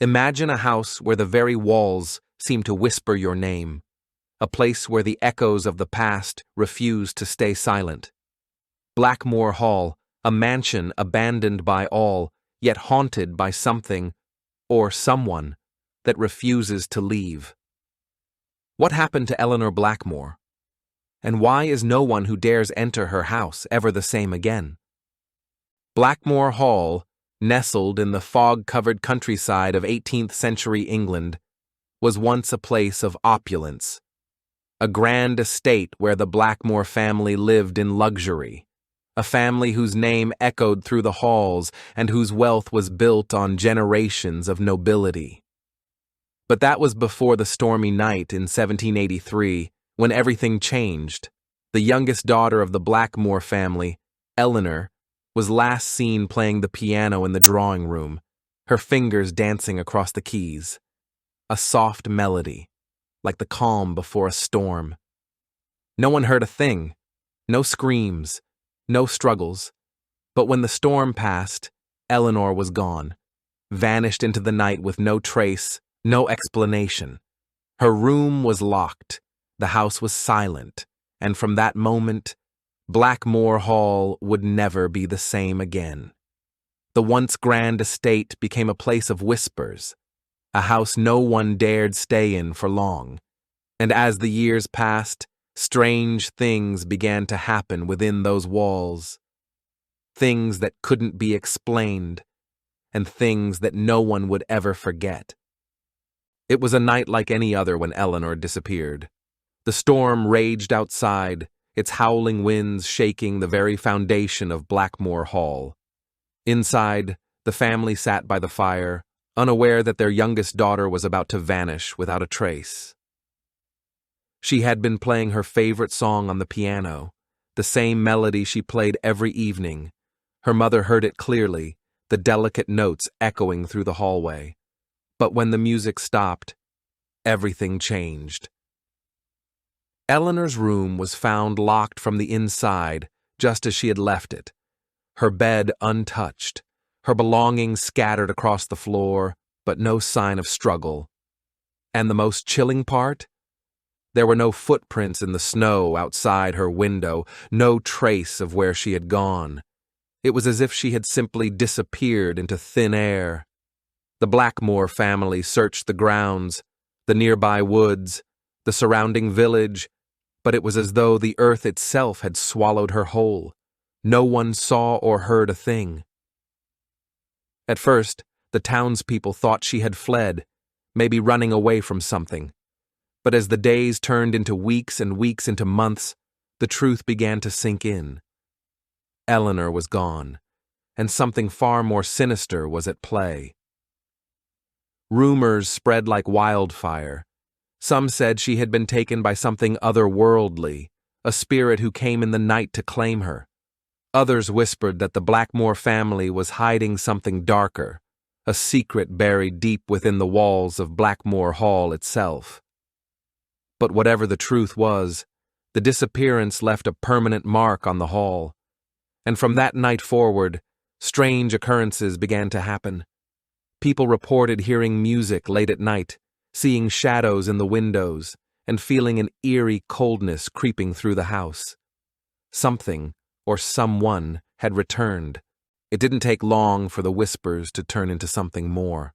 Imagine a house where the very walls seem to whisper your name, a place where the echoes of the past refuse to stay silent. Blackmoor Hall, a mansion abandoned by all, yet haunted by something, or someone, that refuses to leave. What happened to Eleanor Blackmoor? And why is no one who dares enter her house ever the same again? Blackmoor Hall, nestled in the fog-covered countryside of 18th-century England, was once a place of opulence, a grand estate where the Blackmoor family lived in luxury, a family whose name echoed through the halls and whose wealth was built on generations of nobility. But that was before the stormy night in 1783, when everything changed. The youngest daughter of the Blackmoor family, Eleanor, was last seen playing the piano in the drawing room, her fingers dancing across the keys. A soft melody, like the calm before a storm. No one heard a thing, no screams, no struggles. But when the storm passed, Eleanor was gone, vanished into the night with no trace, no explanation. Her room was locked, the house was silent, and from that moment, Blackmoor Hall would never be the same again. The once grand estate became a place of whispers, a house no one dared stay in for long. And as the years passed, strange things began to happen within those walls. Things that couldn't be explained, and things that no one would ever forget. It was a night like any other when Eleanor disappeared. The storm raged outside, its howling winds shaking the very foundation of Blackmoor Hall. Inside, the family sat by the fire, unaware that their youngest daughter was about to vanish without a trace. She had been playing her favorite song on the piano, the same melody she played every evening. Her mother heard it clearly, the delicate notes echoing through the hallway. But when the music stopped, everything changed. Eleanor's room was found locked from the inside, just as she had left it, her bed untouched, her belongings scattered across the floor, but no sign of struggle. And the most chilling part? There were no footprints in the snow outside her window, no trace of where she had gone. It was as if she had simply disappeared into thin air. The Blackmoor family searched the grounds, the nearby woods, the surrounding village, but it was as though the earth itself had swallowed her whole. No one saw or heard a thing. At first, the townspeople thought she had fled, maybe running away from something. But as the days turned into weeks and weeks into months, the truth began to sink in. Eleanor was gone, and something far more sinister was at play. Rumors spread like wildfire. Some said she had been taken by something otherworldly, a spirit who came in the night to claim her. Others whispered that the Blackmoor family was hiding something darker, a secret buried deep within the walls of Blackmoor Hall itself. But whatever the truth was, the disappearance left a permanent mark on the hall. And from that night forward, strange occurrences began to happen. People reported hearing music late at night, seeing shadows in the windows, and feeling an eerie coldness creeping through the house. Something, or someone, had returned. It didn't take long for the whispers to turn into something more.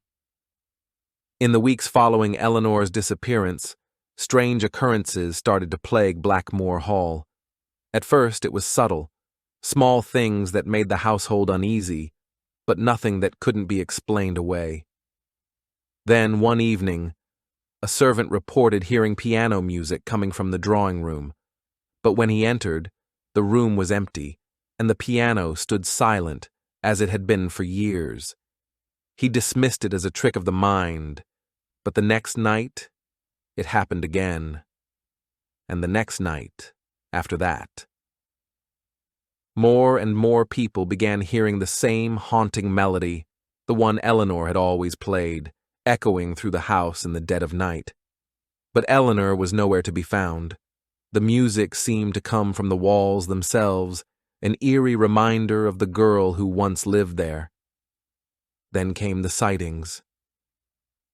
In the weeks following Eleanor's disappearance, strange occurrences started to plague Blackmoor Hall. At first it was subtle, small things that made the household uneasy, but nothing that couldn't be explained away. Then, one evening, a servant reported hearing piano music coming from the drawing room, but when he entered, the room was empty, and the piano stood silent, as it had been for years. He dismissed it as a trick of the mind, but the next night, it happened again, and the next night after that. More and more people began hearing the same haunting melody, the one Eleanor had always played, echoing through the house in the dead of night. But Eleanor was nowhere to be found. The music seemed to come from the walls themselves, an eerie reminder of the girl who once lived there. Then came the sightings.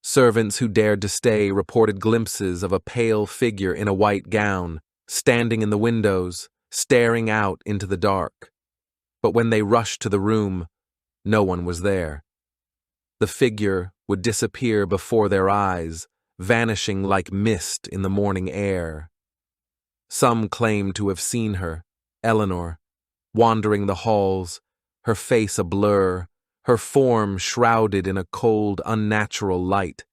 Servants who dared to stay reported glimpses of a pale figure in a white gown, standing in the windows, staring out into the dark. But when they rushed to the room, no one was there. The figure would disappear before their eyes, vanishing like mist in the morning air. Some claimed to have seen her, Eleanor, wandering the halls, her face a blur, her form shrouded in a cold, unnatural light.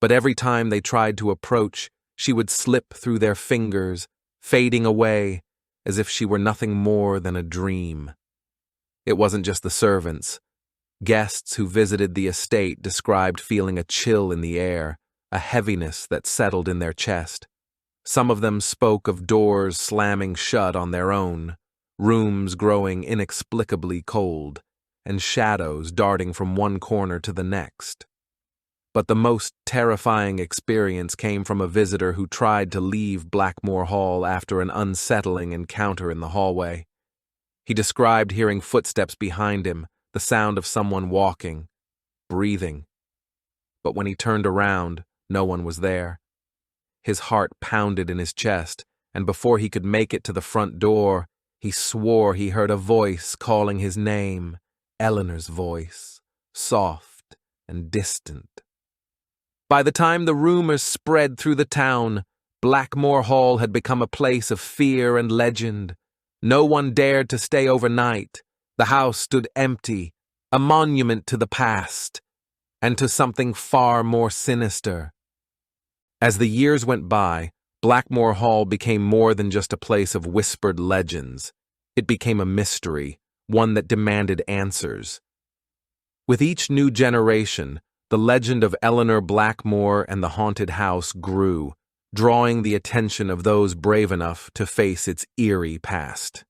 But every time they tried to approach, she would slip through their fingers, fading away, as if she were nothing more than a dream. It wasn't just the servants. Guests who visited the estate described feeling a chill in the air, a heaviness that settled in their chest. Some of them spoke of doors slamming shut on their own, rooms growing inexplicably cold, and shadows darting from one corner to the next. But the most terrifying experience came from a visitor who tried to leave Blackmoor Hall after an unsettling encounter in the hallway. He described hearing footsteps behind him, the sound of someone walking, breathing. But when he turned around, no one was there. His heart pounded in his chest, and before he could make it to the front door, he swore he heard a voice calling his name, Eleanor's voice, soft and distant. By the time the rumors spread through the town, Blackmoor Hall had become a place of fear and legend. No one dared to stay overnight. The house stood empty, a monument to the past, and to something far more sinister. As the years went by, Blackmoor Hall became more than just a place of whispered legends. It became a mystery, one that demanded answers. With each new generation, the legend of Eleanor Blackmoor and the haunted house grew, drawing the attention of those brave enough to face its eerie past.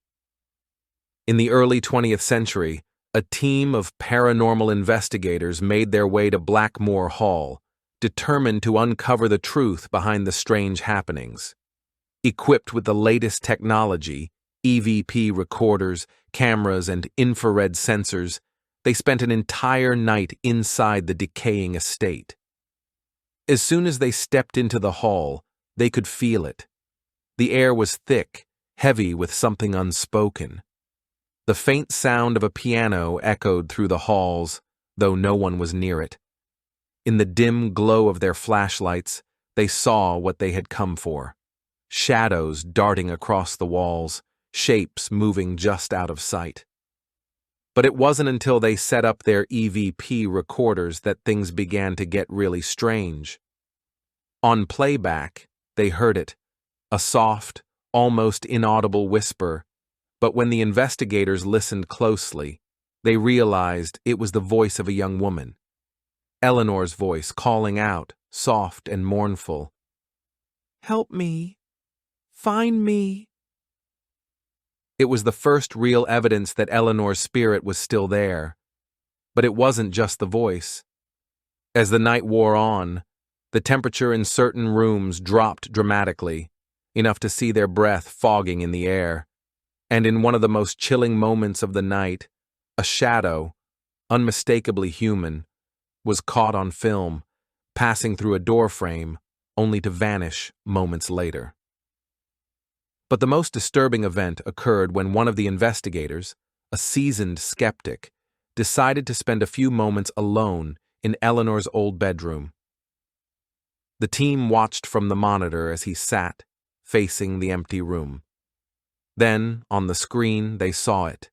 In the early 20th century, a team of paranormal investigators made their way to Blackmoor Hall, determined to uncover the truth behind the strange happenings. Equipped with the latest technology, EVP recorders, cameras, and infrared sensors, they spent an entire night inside the decaying estate. As soon as they stepped into the hall, they could feel it. The air was thick, heavy with something unspoken. The faint sound of a piano echoed through the halls, though no one was near it. In the dim glow of their flashlights, they saw what they had come for. Shadows darting across the walls, shapes moving just out of sight. But it wasn't until they set up their EVP recorders that things began to get really strange. On playback, they heard it, a soft, almost inaudible whisper, but when the investigators listened closely, they realized it was the voice of a young woman. Eleanor's voice calling out, soft and mournful. "Help me. Find me." It was the first real evidence that Eleanor's spirit was still there. But it wasn't just the voice. As the night wore on, the temperature in certain rooms dropped dramatically, enough to see their breath fogging in the air. And in one of the most chilling moments of the night, a shadow, unmistakably human, was caught on film, passing through a doorframe, only to vanish moments later. But the most disturbing event occurred when one of the investigators, a seasoned skeptic, decided to spend a few moments alone in Eleanor's old bedroom. The team watched from the monitor as he sat, facing the empty room. Then, on the screen, they saw it.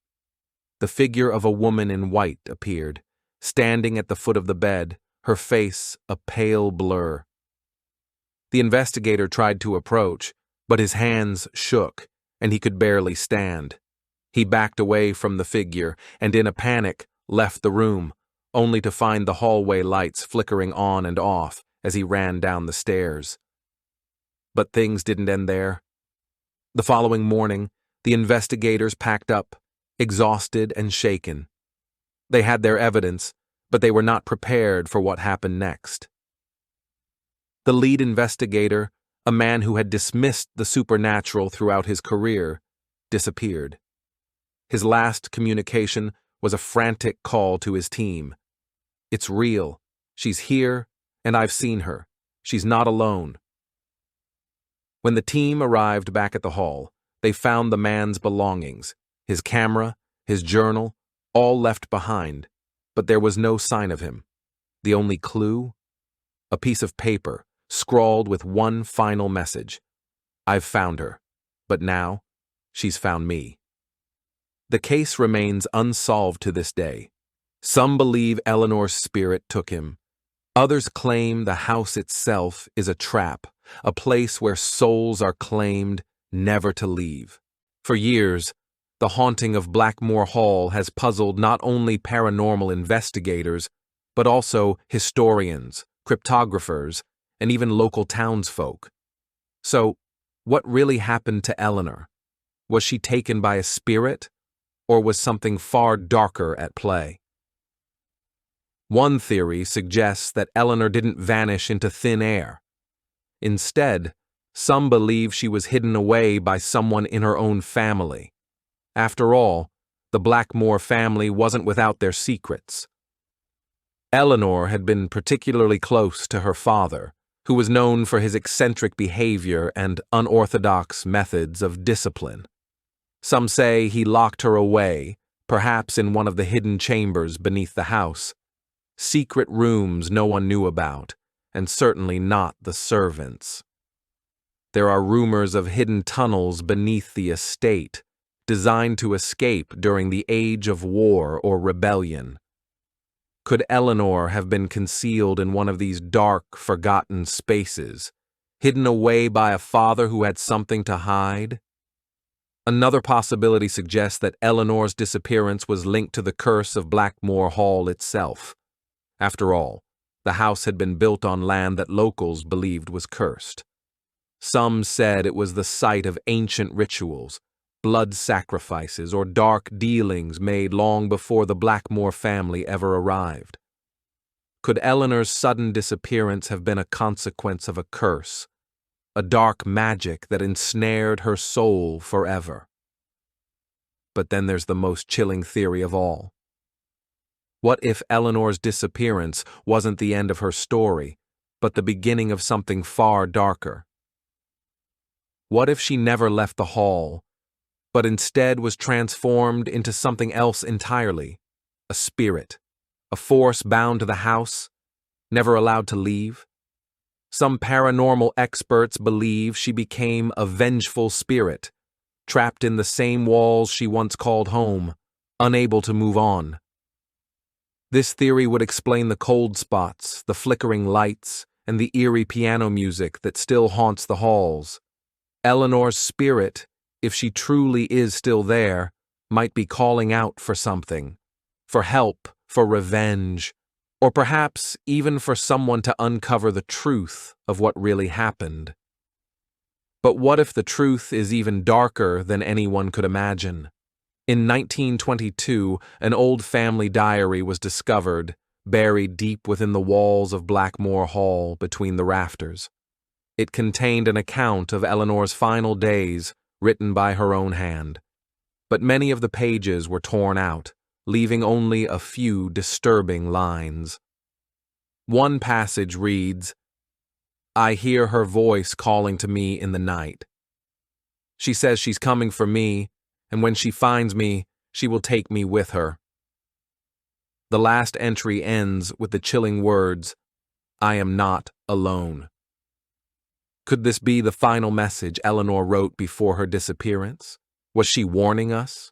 The figure of a woman in white appeared, standing at the foot of the bed, her face a pale blur. The investigator tried to approach, but his hands shook, and he could barely stand. He backed away from the figure, and in a panic, left the room, only to find the hallway lights flickering on and off as he ran down the stairs. But things didn't end there. The following morning, the investigators packed up, exhausted and shaken. They had their evidence, but they were not prepared for what happened next. The lead investigator, a man who had dismissed the supernatural throughout his career, disappeared. His last communication was a frantic call to his team. "It's real. She's here, And I've seen her. She's not alone. When the team arrived back at the hall, they found the man's belongings, his camera, his journal, all left behind, but there was no sign of him. The only clue? A piece of paper, scrawled with one final message. I've found her, but now, she's found me. The case remains unsolved to this day. Some believe Eleanor's spirit took him. Others claim the house itself is a trap, a place where souls are claimed never to leave. For years, the haunting of Blackmoor Hall has puzzled not only paranormal investigators, but also historians, cryptographers, and even local townsfolk. So, what really happened to Eleanor? Was she taken by a spirit, or was something far darker at play? One theory suggests that Eleanor didn't vanish into thin air. Instead, some believe she was hidden away by someone in her own family. After all, the Blackmoor family wasn't without their secrets. Eleanor had been particularly close to her father, who was known for his eccentric behavior and unorthodox methods of discipline. Some say he locked her away, perhaps in one of the hidden chambers beneath the house. Secret rooms no one knew about, and certainly not the servants. There are rumors of hidden tunnels beneath the estate, designed to escape during the age of war or rebellion. Could Eleanor have been concealed in one of these dark, forgotten spaces, hidden away by a father who had something to hide? Another possibility suggests that Eleanor's disappearance was linked to the Curse of Blackmoor Hall itself. After all, the house had been built on land that locals believed was cursed. Some said it was the site of ancient rituals, blood sacrifices, or dark dealings made long before the Blackmoor family ever arrived. Could Eleanor's sudden disappearance have been a consequence of a curse, a dark magic that ensnared her soul forever? But then there's the most chilling theory of all. What if Eleanor's disappearance wasn't the end of her story, but the beginning of something far darker? What if she never left the hall, but instead was transformed into something else entirely, a spirit, a force bound to the house, never allowed to leave? Some paranormal experts believe she became a vengeful spirit, trapped in the same walls she once called home, unable to move on. This theory would explain the cold spots, the flickering lights, and the eerie piano music that still haunts the halls. Eleanor's spirit, if she truly is still there, might be calling out for something, for help, for revenge, or perhaps even for someone to uncover the truth of what really happened. But what if the truth is even darker than anyone could imagine? In 1922, an old family diary was discovered, buried deep within the walls of Blackmoor Hall between the rafters. It contained an account of Eleanor's final days, written by her own hand. But many of the pages were torn out, leaving only a few disturbing lines. One passage reads, "I hear her voice calling to me in the night. She says she's coming for me, and when she finds me, she will take me with her." The last entry ends with the chilling words, "I am not alone." Could this be the final message Eleanor wrote before her disappearance? Was she warning us?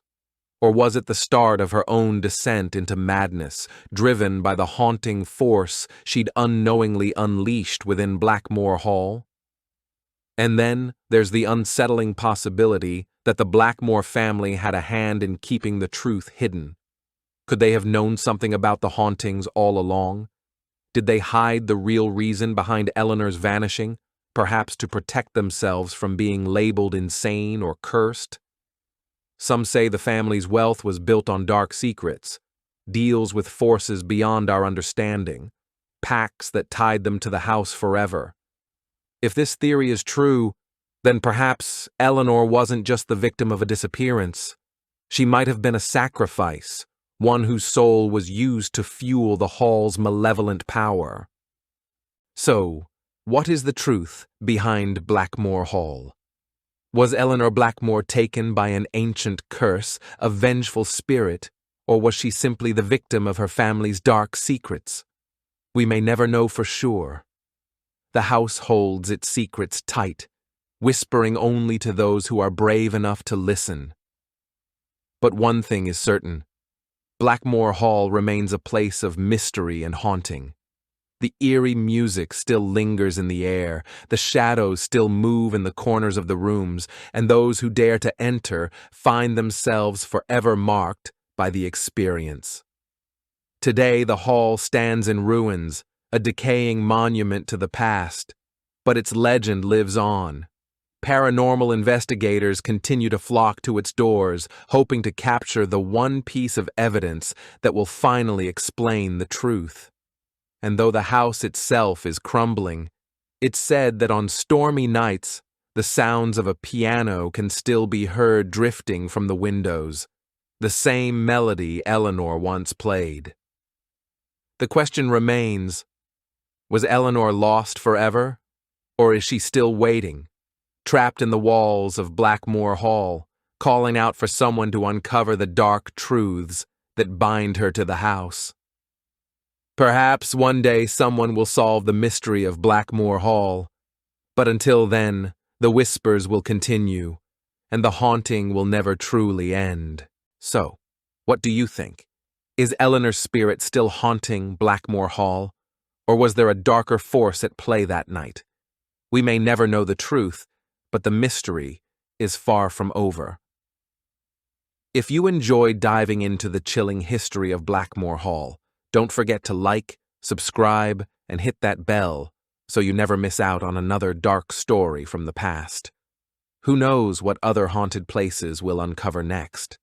Or was it the start of her own descent into madness, driven by the haunting force she'd unknowingly unleashed within Blackmoor Hall? And then there's the unsettling possibility that the Blackmoor family had a hand in keeping the truth hidden. Could they have known something about the hauntings all along? Did they hide the real reason behind Eleanor's vanishing, perhaps to protect themselves from being labeled insane or cursed? Some say the family's wealth was built on dark secrets, deals with forces beyond our understanding, pacts that tied them to the house forever. If this theory is true, then perhaps Eleanor wasn't just the victim of a disappearance. She might have been a sacrifice, one whose soul was used to fuel the hall's malevolent power. So, what is the truth behind Blackmoor Hall? Was Eleanor Blackmoor taken by an ancient curse, a vengeful spirit, or was she simply the victim of her family's dark secrets? We may never know for sure. The house holds its secrets tight, whispering only to those who are brave enough to listen. But one thing is certain: Blackmoor Hall remains a place of mystery and haunting. The eerie music still lingers in the air, the shadows still move in the corners of the rooms, and those who dare to enter find themselves forever marked by the experience. Today the hall stands in ruins, a decaying monument to the past, but its legend lives on. Paranormal investigators continue to flock to its doors, hoping to capture the one piece of evidence that will finally explain the truth. And though the house itself is crumbling, it's said that on stormy nights, the sounds of a piano can still be heard drifting from the windows, the same melody Eleanor once played. The question remains: was Eleanor lost forever, or is she still waiting, trapped in the walls of Blackmoor Hall, calling out for someone to uncover the dark truths that bind her to the house? Perhaps one day someone will solve the mystery of Blackmoor Hall, but until then, the whispers will continue, and the haunting will never truly end. So, what do you think? Is Eleanor's spirit still haunting Blackmoor Hall, or was there a darker force at play that night? We may never know the truth, but the mystery is far from over. If you enjoyed diving into the chilling history of Blackmoor Hall, don't forget to like, subscribe, and hit that bell so you never miss out on another dark story from the past. Who knows what other haunted places we'll uncover next?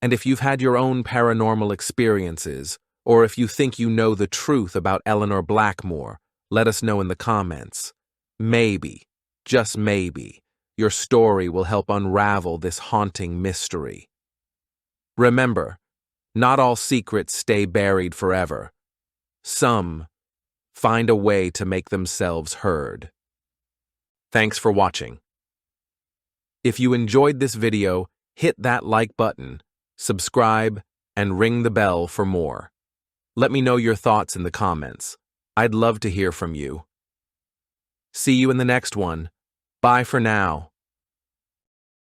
And if you've had your own paranormal experiences, or if you think you know the truth about Eleanor Blackmoor, let us know in the comments. Maybe, just maybe, your story will help unravel this haunting mystery. Remember, not all secrets stay buried forever. Some find a way to make themselves heard. Thanks for watching. If you enjoyed this video, hit that like button, subscribe, and ring the bell for more. Let me know your thoughts in the comments. I'd love to hear from you. See you in the next one. Bye for now.